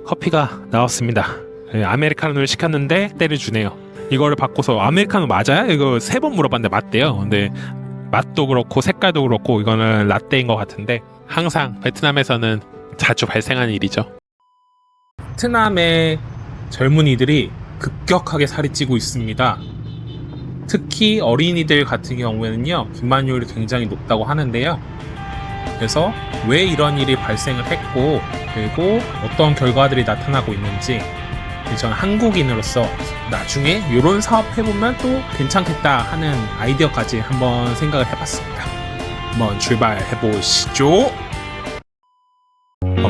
커피가 나왔습니다. 아메리카노를 시켰는데 때려주네요. 이거를 바꿔서 아메리카노 맞아요? 이거 3번 물어봤는데 맞대요. 근데 맛도 그렇고 색깔도 그렇고 이거는 라떼인 것 같은데 항상 베트남에서는 자주 발생하는 일이죠. 베트남의 젊은이들이 급격하게 살이 찌고 있습니다. 특히 어린이들 같은 경우에는요, 비만율이 굉장히 높다고 하는데요. 그래서 왜 이런 일이 발생을 했고, 그리고 어떤 결과들이 나타나고 있는지, 저는 한국인으로서 나중에 이런 사업 해보면 또 괜찮겠다 하는 아이디어까지 한번 생각을 해봤습니다. 한번 출발해보시죠.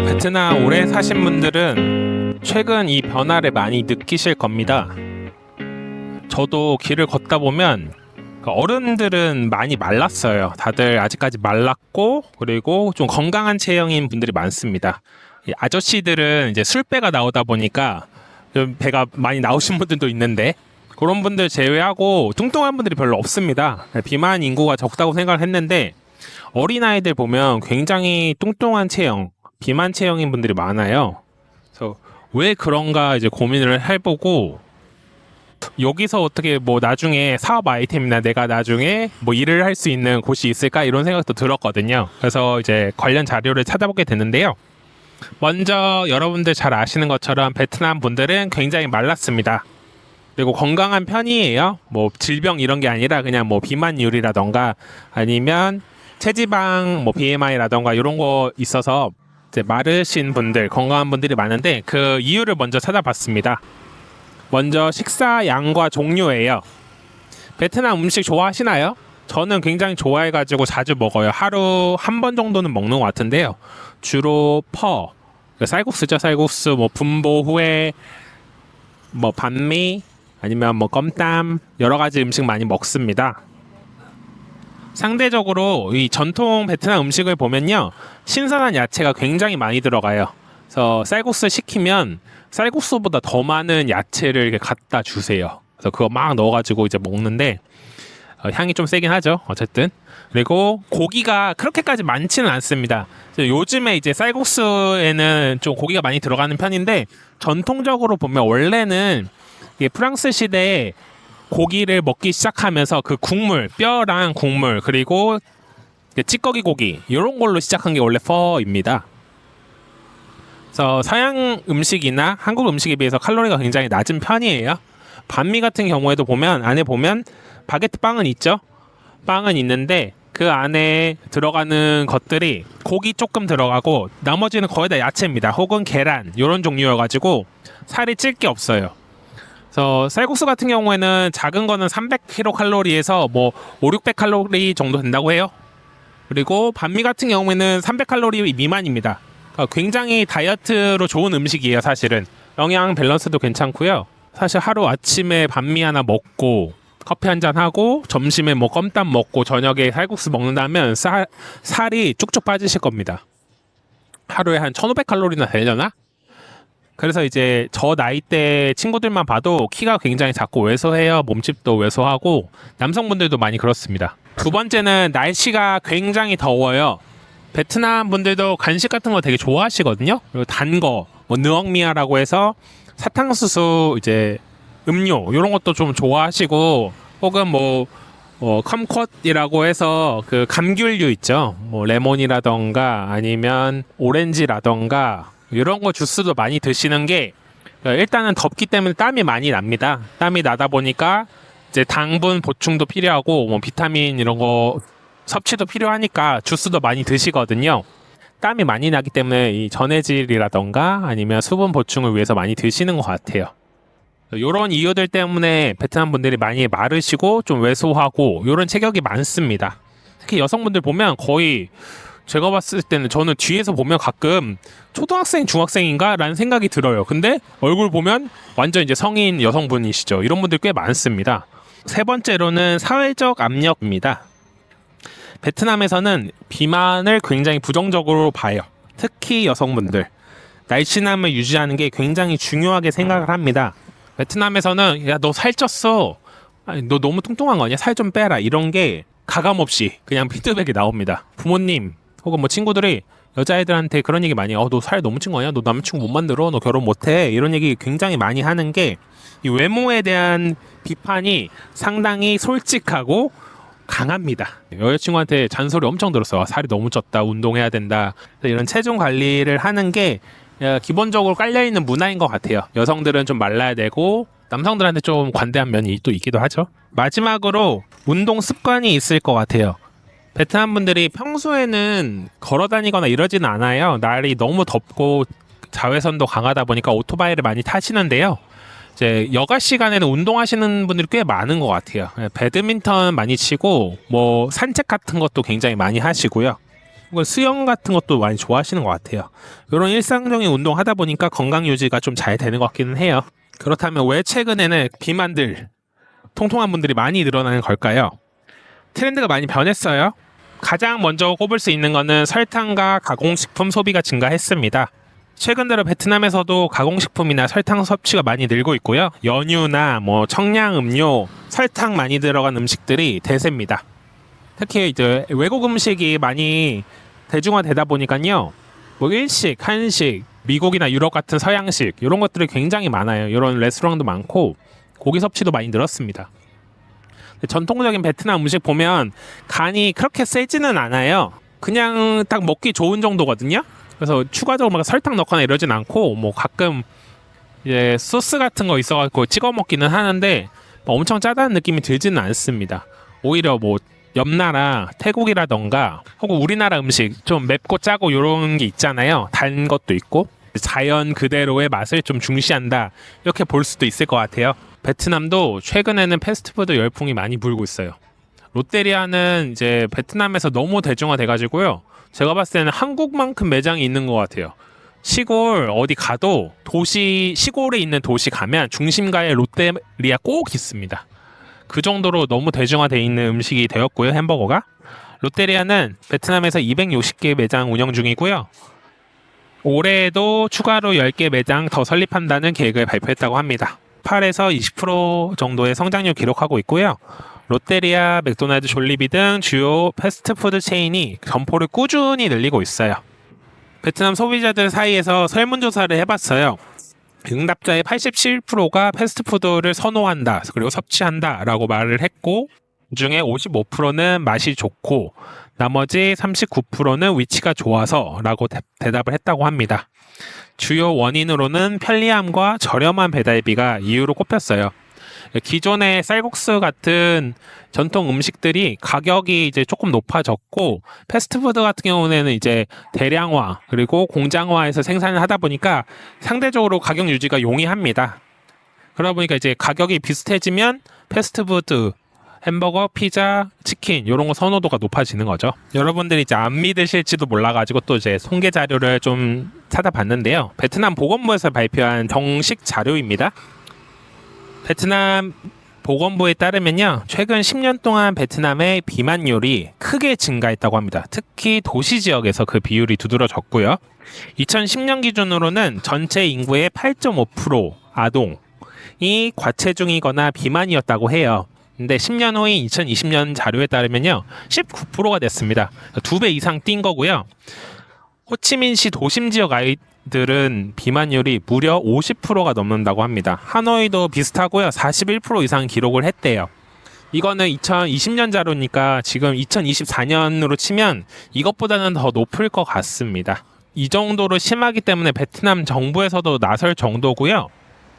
베트남 오래 사신 분들은 최근 이 변화를 많이 느끼실 겁니다. 저도 길을 걷다 보면 어른들은 많이 말랐어요. 다들 아직까지 말랐고, 그리고 좀 건강한 체형인 분들이 많습니다. 아저씨들은 이제 술배가 나오다 보니까 좀 배가 많이 나오신 분들도 있는데, 그런 분들 제외하고 뚱뚱한 분들이 별로 없습니다. 비만 인구가 적다고 생각을 했는데, 어린아이들 보면 굉장히 뚱뚱한 체형, 비만 체형인 분들이 많아요. 그래서 왜 그런가 이제 고민을 해보고, 여기서 어떻게 뭐 나중에 사업 아이템이나 내가 나중에 뭐 일을 할 수 있는 곳이 있을까 이런 생각도 들었거든요. 그래서 이제 관련 자료를 찾아보게 됐는데요. 먼저 여러분들 잘 아시는 것처럼 베트남 분들은 굉장히 말랐습니다. 그리고 건강한 편이에요. 뭐 질병 이런 게 아니라 그냥 뭐 비만율이라던가 아니면 체지방 뭐 BMI라던가 이런 거 있어서 이제 마르신 분들, 건강한 분들이 많은데 그 이유를 먼저 찾아봤습니다. 먼저 식사 양과 종류예요. 베트남 음식 좋아하시나요? 저는 굉장히 좋아해가지고 자주 먹어요. 하루 한 번 정도는 먹는 것 같은데요. 주로 퍼, 쌀국수죠. 쌀국수, 뭐 분보후에, 뭐 반미, 아니면 뭐 껌땀 여러 가지 음식 많이 먹습니다. 상대적으로 이 전통 베트남 음식을 보면요, 신선한 야채가 굉장히 많이 들어가요. 그래서 쌀국수 시키면 쌀국수보다 더 많은 야채를 이렇게 갖다 주세요. 그래서 그거 막 넣어가지고 이제 먹는데 향이 좀 세긴 하죠. 어쨌든. 그리고 고기가 그렇게까지 많지는 않습니다. 요즘에 이제 쌀국수에는 좀 고기가 많이 들어가는 편인데, 전통적으로 보면 원래는 이게 프랑스 시대에 고기를 먹기 시작하면서 그 국물, 뼈랑 국물, 그리고 찌꺼기 고기 이런 걸로 시작한 게 원래 퍼입니다. 그래서 서양 음식이나 한국 음식에 비해서 칼로리가 굉장히 낮은 편이에요. 반미 같은 경우에도 보면 안에 보면 바게트 빵은 있죠. 빵은 있는데 그 안에 들어가는 것들이 고기 조금 들어가고 나머지는 거의 다 야채입니다. 혹은 계란 이런 종류여가지고 살이 찔 게 없어요. 그래서 쌀국수 같은 경우에는 작은 거는 300kcal에서 뭐 5, 600칼로리 정도 된다고 해요. 그리고 반미 같은 경우에는 300칼로리 미만입니다. 굉장히 다이어트로 좋은 음식이에요. 사실은 영양 밸런스도 괜찮고요. 사실 하루 아침에 반미 하나 먹고 커피 한잔 하고 점심에 뭐 껌땀 먹고 저녁에 쌀국수 먹는다면 살이 쭉쭉 빠지실 겁니다. 하루에 한 1500칼로리나 되려나? 그래서 이제 저 나이대 친구들만 봐도 키가 굉장히 작고 왜소해요. 몸집도 왜소하고 남성분들도 많이 그렇습니다. 두 번째는 날씨가 굉장히 더워요. 베트남 분들도 간식 같은 거 되게 좋아하시거든요. 그리고 단 거, 뭐 느엉미아라고 해서 사탕수수 이제 음료 이런 것도 좀 좋아하시고, 혹은 뭐 컴컷이라고 해서 그 감귤류 있죠. 뭐 레몬이라던가 아니면 오렌지라던가 이런 거 주스도 많이 드시는 게, 일단은 덥기 때문에 땀이 많이 납니다. 땀이 나다 보니까 이제 당분 보충도 필요하고 뭐 비타민 이런 거 섭취도 필요하니까 주스도 많이 드시거든요. 땀이 많이 나기 때문에 이 전해질이라던가 아니면 수분 보충을 위해서 많이 드시는 것 같아요. 이런 이유들 때문에 베트남 분들이 많이 마르시고 좀 왜소하고 이런 체격이 많습니다. 특히 여성분들 보면 거의 제가 봤을 때는 저는 뒤에서 보면 가끔 초등학생, 중학생인가? 라는 생각이 들어요. 근데 얼굴 보면 완전 이제 성인 여성분이시죠. 이런 분들 꽤 많습니다. 세 번째로는 사회적 압력입니다. 베트남에서는 비만을 굉장히 부정적으로 봐요. 특히 여성분들. 날씬함을 유지하는 게 굉장히 중요하게 생각을 합니다. 베트남에서는 야, 너 살쪘어. 아니, 너 너무 뚱뚱한 거 아니야? 살 좀 빼라. 이런 게 가감없이 그냥 피드백이 나옵니다. 부모님 혹은 뭐 친구들이 여자애들한테 그런 얘기 많이 해요. 너 살 너무 찐 거 아니야? 너 남자친구 못 만들어? 너 결혼 못해? 이런 얘기 굉장히 많이 하는 게 이 외모에 대한 비판이 상당히 솔직하고 강합니다. 여자친구한테 잔소리 엄청 들었어요. 살이 너무 쪘다. 운동해야 된다. 이런 체중 관리를 하는 게 기본적으로 깔려있는 문화인 것 같아요. 여성들은 좀 말라야 되고 남성들한테 좀 관대한 면이 또 있기도 하죠. 마지막으로 운동 습관이 있을 것 같아요. 베트남 분들이 평소에는 걸어 다니거나 이러지는 않아요. 날이 너무 덥고 자외선도 강하다 보니까 오토바이를 많이 타시는데요. 이제 여가 시간에는 운동하시는 분들이 꽤 많은 것 같아요. 배드민턴 많이 치고 뭐 산책 같은 것도 굉장히 많이 하시고요. 수영 같은 것도 많이 좋아하시는 것 같아요. 이런 일상적인 운동 하다 보니까 건강 유지가 좀 잘 되는 것 같기는 해요. 그렇다면 왜 최근에는 비만들, 통통한 분들이 많이 늘어나는 걸까요? 트렌드가 많이 변했어요. 가장 먼저 꼽을 수 있는 것은 설탕과 가공식품 소비가 증가했습니다. 최근 들어 베트남에서도 가공식품이나 설탕 섭취가 많이 늘고 있고요. 연유나 뭐 청량음료, 설탕 많이 들어간 음식들이 대세입니다. 특히 이제 외국 음식이 많이 대중화되다 보니까요. 뭐 일식, 한식, 미국이나 유럽 같은 서양식 이런 것들이 굉장히 많아요. 이런 레스토랑도 많고 고기 섭취도 많이 늘었습니다. 전통적인 베트남 음식 보면 간이 그렇게 세지는 않아요. 그냥 딱 먹기 좋은 정도거든요. 그래서 추가적으로 막 설탕 넣거나 이러진 않고 뭐 가끔 이제 소스 같은 거 있어가지고 찍어 먹기는 하는데 뭐 엄청 짜다는 느낌이 들지는 않습니다. 오히려 뭐 옆나라 태국이라던가 혹은 우리나라 음식 좀 맵고 짜고 이런 게 있잖아요. 단 것도 있고 자연 그대로의 맛을 좀 중시한다 이렇게 볼 수도 있을 것 같아요. 베트남도 최근에는 패스트푸드 열풍이 많이 불고 있어요. 롯데리아는 이제 베트남에서 너무 대중화돼가지고요. 제가 봤을 때는 한국만큼 매장이 있는 것 같아요. 시골 어디 가도 시골에 있는 도시 가면 중심가에 롯데리아 꼭 있습니다. 그 정도로 너무 대중화돼 있는 음식이 되었고요. 햄버거가. 롯데리아는 베트남에서 260개 매장 운영 중이고요. 올해에도 추가로 10개 매장 더 설립한다는 계획을 발표했다고 합니다. 8에서 20% 정도의 성장률 기록하고 있고요. 롯데리아, 맥도날드, 졸리비 등 주요 패스트푸드 체인이 점포를 꾸준히 늘리고 있어요. 베트남 소비자들 사이에서 설문조사를 해봤어요. 응답자의 87%가 패스트푸드를 선호한다, 그리고 섭취한다 라고 말을 했고 그중에 55%는 맛이 좋고 나머지 39%는 위치가 좋아서 라고 대답을 했다고 합니다. 주요 원인으로는 편리함과 저렴한 배달비가 이유로 꼽혔어요. 기존의 쌀국수 같은 전통 음식들이 가격이 이제 조금 높아졌고 패스트푸드 같은 경우에는 이제 대량화 그리고 공장화해서 생산을 하다 보니까 상대적으로 가격 유지가 용이합니다. 그러다 보니까 이제 가격이 비슷해지면 패스트푸드 햄버거, 피자, 치킨 이런 거 선호도가 높아지는 거죠. 여러분들이 이제 안 믿으실지도 몰라가지고 또 이제 통계 자료를 좀 찾아봤는데요. 베트남 보건부에서 발표한 정식 자료입니다. 베트남 보건부에 따르면요. 최근 10년 동안 베트남의 비만율이 크게 증가했다고 합니다. 특히 도시 지역에서 그 비율이 두드러졌고요. 2010년 기준으로는 전체 인구의 8.5% 아동이 과체중이거나 비만이었다고 해요. 근데 10년 후인 2020년 자료에 따르면요. 19%가 됐습니다. 2배 이상 뛴 거고요. 호치민시 도심 지역 아이들은 비만율이 무려 50%가 넘는다고 합니다. 하노이도 비슷하고요. 41% 이상 기록을 했대요. 이거는 2020년 자료니까 지금 2024년으로 치면 이것보다는 더 높을 것 같습니다. 이 정도로 심하기 때문에 베트남 정부에서도 나설 정도고요.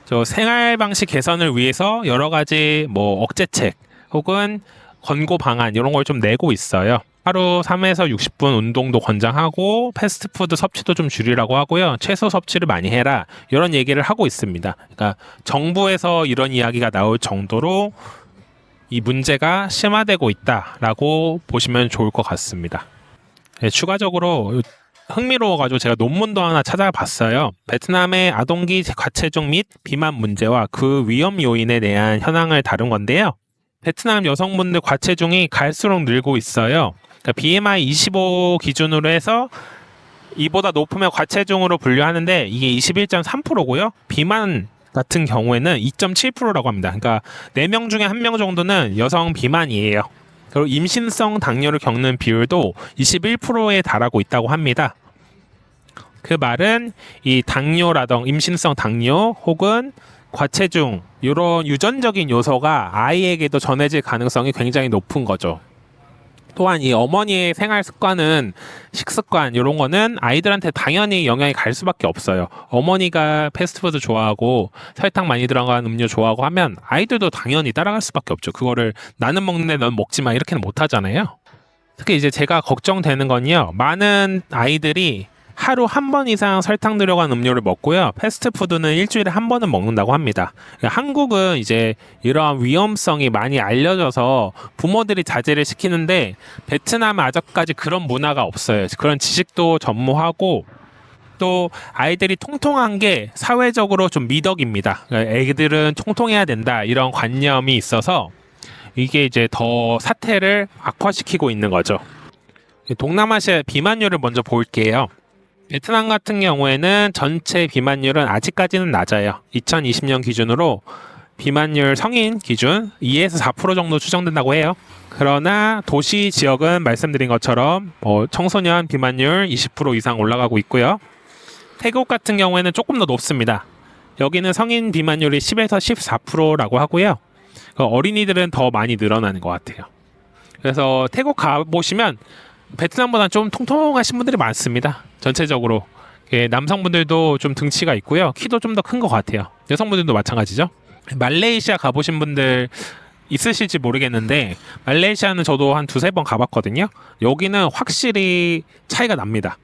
저 생활 방식 개선을 위해서 여러 가지 뭐 억제책 혹은 권고 방안 이런 걸 좀 내고 있어요. 하루 3에서 60분 운동도 권장하고 패스트푸드 섭취도 좀 줄이라고 하고요. 채소 섭취를 많이 해라 이런 얘기를 하고 있습니다. 그러니까 정부에서 이런 이야기가 나올 정도로 이 문제가 심화되고 있다라고 보시면 좋을 것 같습니다. 네, 추가적으로 흥미로워가지고 제가 논문도 하나 찾아봤어요. 베트남의 아동기 과체중 및 비만 문제와 그 위험 요인에 대한 현황을 다룬 건데요. 베트남 여성분들 과체중이 갈수록 늘고 있어요. 그러니까 BMI 25 기준으로 해서 이보다 높으면 과체중으로 분류하는데 이게 21.3%고요. 비만 같은 경우에는 2.7%라고 합니다. 그러니까 4명 중에 1명 정도는 여성 비만이에요. 그리고 임신성 당뇨를 겪는 비율도 21%에 달하고 있다고 합니다. 그 말은 이 당뇨라던 임신성 당뇨 혹은 과체중 이런 유전적인 요소가 아이에게도 전해질 가능성이 굉장히 높은 거죠. 또한 이 어머니의 생활 습관은 식습관 이런 거는 아이들한테 당연히 영향이 갈 수밖에 없어요. 어머니가 패스트푸드 좋아하고 설탕 많이 들어간 음료 좋아하고 하면 아이들도 당연히 따라갈 수밖에 없죠. 그거를 나는 먹는데 넌 먹지 마 이렇게는 못 하잖아요. 특히 이제 제가 걱정되는 건요. 많은 아이들이 하루 한 번 이상 설탕 들어간 음료를 먹고요. 패스트푸드는 일주일에 한 번은 먹는다고 합니다. 한국은 이제 이러한 위험성이 많이 알려져서 부모들이 자제를 시키는데 베트남은 아직까지 그런 문화가 없어요. 그런 지식도 전무하고 또 아이들이 통통한 게 사회적으로 좀 미덕입니다. 애들은 통통해야 된다 이런 관념이 있어서 이게 이제 더 사태를 악화시키고 있는 거죠. 동남아시아 비만율을 먼저 볼게요. 베트남 같은 경우에는 전체 비만율은 아직까지는 낮아요. 2020년 기준으로 비만율 성인 기준 2에서 4% 정도 추정된다고 해요. 그러나 도시 지역은 말씀드린 것처럼 청소년 비만율 20% 이상 올라가고 있고요. 태국 같은 경우에는 조금 더 높습니다. 여기는 성인 비만율이 10에서 14%라고 하고요. 어린이들은 더 많이 늘어나는 것 같아요. 그래서 태국 가보시면 베트남보다 좀 통통하신 분들이 많습니다. 전체적으로 남성분들도 좀 등치가 있고요. 키도 좀 더 큰 것 같아요. 여성분들도 마찬가지죠. 말레이시아 가보신 분들 있으실지 모르겠는데 말레이시아는 저도 한 두세 번 가봤거든요. 여기는 확실히 차이가 납니다.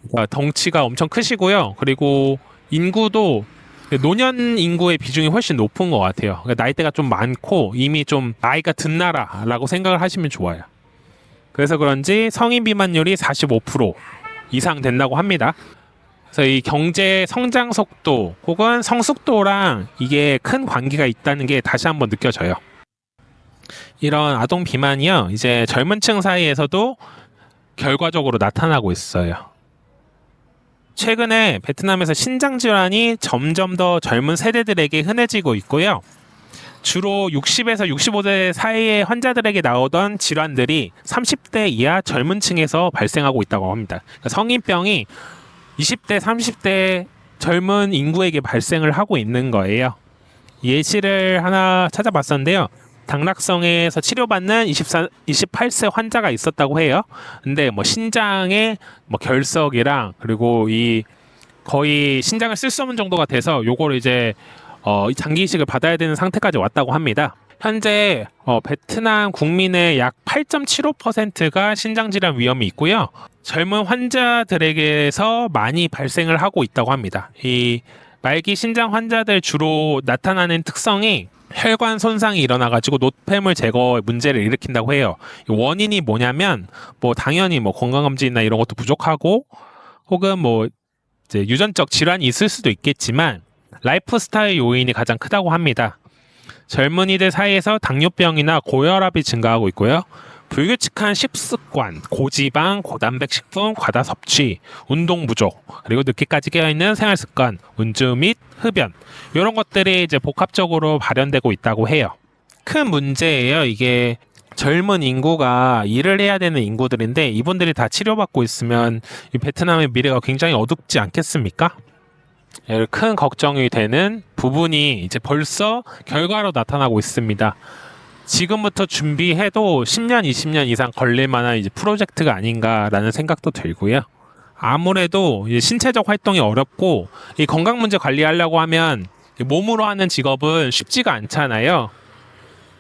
그러니까 덩치가 엄청 크시고요. 그리고 인구도 노년 인구의 비중이 훨씬 높은 것 같아요. 그러니까 나이대가 좀 많고 이미 좀 나이가 든 나라라고 생각을 하시면 좋아요. 그래서 그런지 성인 비만율이 45% 이상 된다고 합니다. 그래서 이 경제 성장 속도 혹은 성숙도랑 이게 큰 관계가 있다는 게 다시 한번 느껴져요. 이런 아동 비만이요, 이제 젊은 층 사이에서도 결과적으로 나타나고 있어요. 최근에 베트남에서 신장 질환이 점점 더 젊은 세대들에게 흔해지고 있고요. 주로 60에서 65세 사이의 환자들에게 나오던 질환들이 30대 이하 젊은 층에서 발생하고 있다고 합니다. 그러니까 성인병이 20대, 30대 젊은 인구에게 발생을 하고 있는 거예요. 예시를 하나 찾아봤었는데요. 당락성에서 치료받는 28세 환자가 있었다고 해요. 근데 신장에 결석이랑 그리고 이 거의 신장을 쓸 수 없는 정도가 돼서 요거를 이제 장기 이식을 받아야 되는 상태까지 왔다고 합니다. 현재 베트남 국민의 약 8.75%가 신장질환 위험이 있고요. 젊은 환자들에게서 많이 발생을 하고 있다고 합니다. 이 말기 신장 환자들 주로 나타나는 특성이 혈관 손상이 일어나가지고 노폐물 제거 문제를 일으킨다고 해요. 원인이 뭐냐면 당연히 건강검진이나 이런 것도 부족하고 혹은 이제 유전적 질환이 있을 수도 있겠지만 라이프 스타일 요인이 가장 크다고 합니다. 젊은이들 사이에서 당뇨병이나 고혈압이 증가하고 있고요. 불규칙한 식습관, 고지방, 고단백 식품, 과다 섭취, 운동 부족, 그리고 늦게까지 깨어있는 생활습관, 운주 및 흡연 이런 것들이 이제 복합적으로 발현되고 있다고 해요. 큰 문제예요. 이게 젊은 인구가 일을 해야 되는 인구들인데 이분들이 다 치료받고 있으면 이 베트남의 미래가 굉장히 어둡지 않겠습니까? 큰 걱정이 되는 부분이 이제 벌써 결과로 나타나고 있습니다. 지금부터 준비해도 10년, 20년 이상 걸릴 만한 이제 프로젝트가 아닌가라는 생각도 들고요. 아무래도 이제 신체적 활동이 어렵고 이 건강 문제 관리하려고 하면 몸으로 하는 직업은 쉽지가 않잖아요.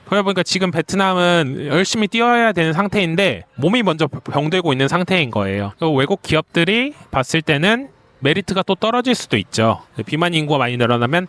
그러다 보니까 지금 베트남은 열심히 뛰어야 되는 상태인데 몸이 먼저 병들고 있는 상태인 거예요. 외국 기업들이 봤을 때는 메리트가 또 떨어질 수도 있죠. 비만 인구가 많이 늘어나면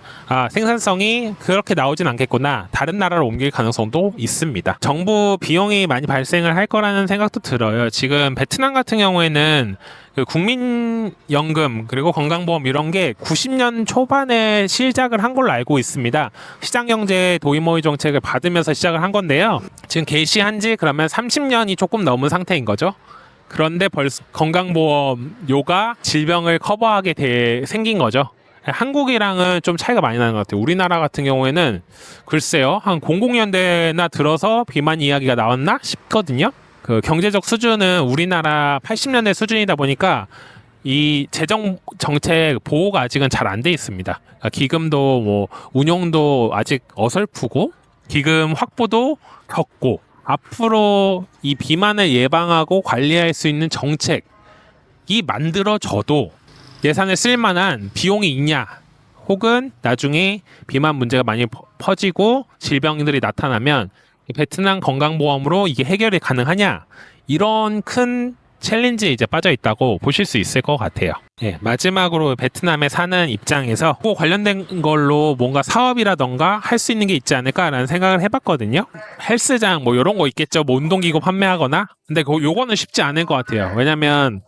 생산성이 그렇게 나오진 않겠구나, 다른 나라로 옮길 가능성도 있습니다. 정부 비용이 많이 발생을 할 거라는 생각도 들어요. 지금 베트남 같은 경우에는 그 국민연금 그리고 건강보험 이런 게 90년 초반에 시작을 한 걸로 알고 있습니다. 시장경제 도입모의 정책을 받으면서 시작을 한 건데요. 지금 개시한 지 그러면 30년이 조금 넘은 상태인 거죠. 그런데 벌써 건강보험료가 질병을 커버하게 생긴 거죠. 한국이랑은 좀 차이가 많이 나는 것 같아요. 우리나라 같은 경우에는 글쎄요, 한 00년대나 들어서 비만 이야기가 나왔나 싶거든요. 그 경제적 수준은 우리나라 80년대 수준이다 보니까 이 재정 정책 보호가 아직은 잘 안 돼 있습니다. 그러니까 기금도 뭐 운용도 아직 어설프고 기금 확보도 적고 앞으로 이 비만을 예방하고 관리할 수 있는 정책이 만들어져도 예산을 쓸 만한 비용이 있냐, 혹은 나중에 비만 문제가 많이 퍼지고 질병들이 나타나면 베트남 건강보험으로 이게 해결이 가능하냐, 이런 큰 챌린지에 이제 빠져 있다고 보실 수 있을 것 같아요. 예, 마지막으로 베트남에 사는 입장에서 그 관련된 걸로 뭔가 사업이라던가 할 수 있는 게 있지 않을까라는 생각을 해봤거든요. 헬스장 뭐 이런 거 있겠죠. 뭐 운동기구 판매하거나. 근데 요거는 쉽지 않을 것 같아요. 왜냐면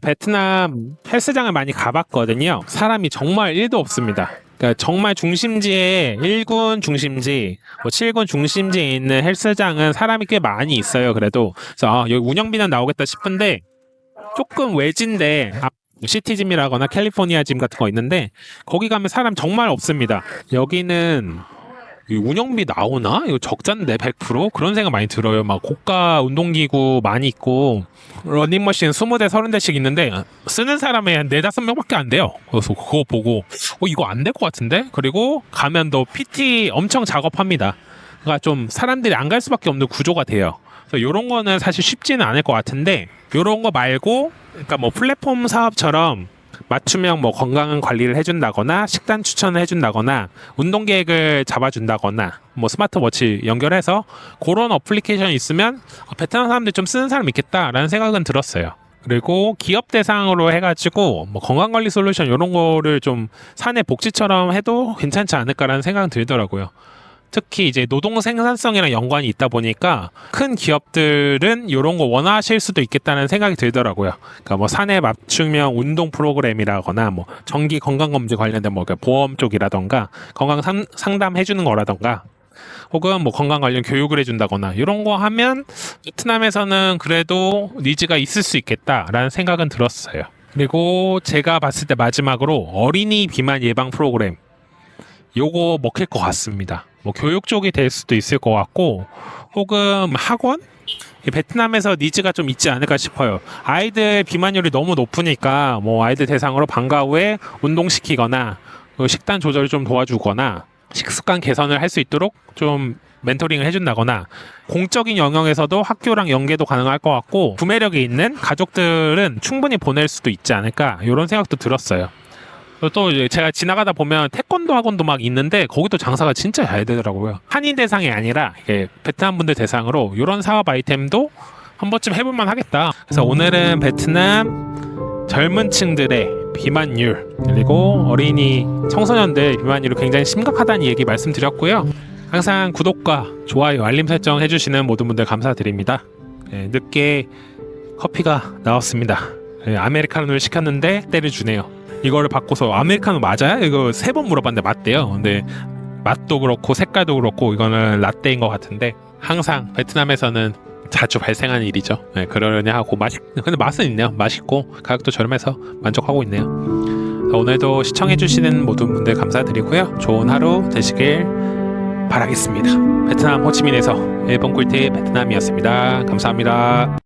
베트남 헬스장을 많이 가봤거든요. 사람이 정말 1도 없습니다. 그러니까 정말 중심지에 1군 중심지, 뭐 7군 중심지에 있는 헬스장은 사람이 꽤 많이 있어요. 그래도 그래서 여기 운영비는 나오겠다 싶은데 조금 외진데 시티짐이라거나 캘리포니아 짐 같은 거 있는데 거기 가면 사람 정말 없습니다. 여기는 운영비 나오나? 이거 적자인데 100%? 그런 생각 많이 들어요. 막 고가 운동기구 많이 있고 러닝머신 20대 30대씩 있는데 쓰는 사람이 한 4-5명밖에 안 돼요. 그래서 그거 보고 이거 안 될 것 같은데? 그리고 가면 또 PT 엄청 작업합니다. 그러니까 좀 사람들이 안 갈 수밖에 없는 구조가 돼요. 그래서 이런 거는 사실 쉽지는 않을 것 같은데, 이런 거 말고 그러니까 뭐 플랫폼 사업처럼 맞춤형 뭐 건강 관리를 해준다거나 식단 추천을 해준다거나 운동 계획을 잡아준다거나 뭐 스마트워치 연결해서 그런 어플리케이션이 있으면 베트남 사람들 좀 쓰는 사람 있겠다라는 생각은 들었어요. 그리고 기업 대상으로 해가지고 뭐 건강관리 솔루션 이런 거를 좀 사내 복지처럼 해도 괜찮지 않을까라는 생각은 들더라고요. 특히 이제 노동 생산성이랑 연관이 있다 보니까 큰 기업들은 이런 거 원하실 수도 있겠다는 생각이 들더라고요. 그러니까 뭐 사내 맞춤형 운동 프로그램이라거나 뭐 정기 건강검진 관련된 뭐 보험 쪽이라던가 건강 상담 해주는 거라던가 혹은 뭐 건강 관련 교육을 해준다거나 이런 거 하면 베트남에서는 그래도 니즈가 있을 수 있겠다라는 생각은 들었어요. 그리고 제가 봤을 때 마지막으로 어린이 비만 예방 프로그램, 요거 먹힐 것 같습니다. 뭐 교육 쪽이 될 수도 있을 것 같고 혹은 학원? 베트남에서 니즈가 좀 있지 않을까 싶어요. 아이들 비만율이 너무 높으니까 뭐 아이들 대상으로 방과 후에 운동시키거나 식단 조절을 좀 도와주거나 식습관 개선을 할 수 있도록 좀 멘토링을 해준다거나 공적인 영역에서도 학교랑 연계도 가능할 것 같고 구매력이 있는 가족들은 충분히 보낼 수도 있지 않을까, 이런 생각도 들었어요. 또 제가 지나가다 보면 태권도 학원도 막 있는데 거기도 장사가 진짜 잘 되더라고요. 한인 대상이 아니라 베트남 분들 대상으로 이런 사업 아이템도 한 번쯤 해볼만 하겠다. 그래서 오늘은 베트남 젊은 층들의 비만율 그리고 어린이 청소년들 비만율이 굉장히 심각하다는 얘기 말씀드렸고요. 항상 구독과 좋아요 알림 설정 해주시는 모든 분들 감사드립니다. 늦게 커피가 나왔습니다. 아메리카노를 시켰는데 때려주네요. 이거를 바꿔서 아메리카노 맞아요? 이거 3번 물어봤는데 맞대요. 근데 맛도 그렇고 색깔도 그렇고 이거는 라떼인 것 같은데 항상 베트남에서는 자주 발생하는 일이죠. 그러려니 하고 근데 맛은 있네요. 맛있고 가격도 저렴해서 만족하고 있네요. 오늘도 시청해주시는 모든 분들 감사드리고요. 좋은 하루 되시길 바라겠습니다. 베트남 호치민에서 일본 꿀팁 베트남이었습니다. 감사합니다.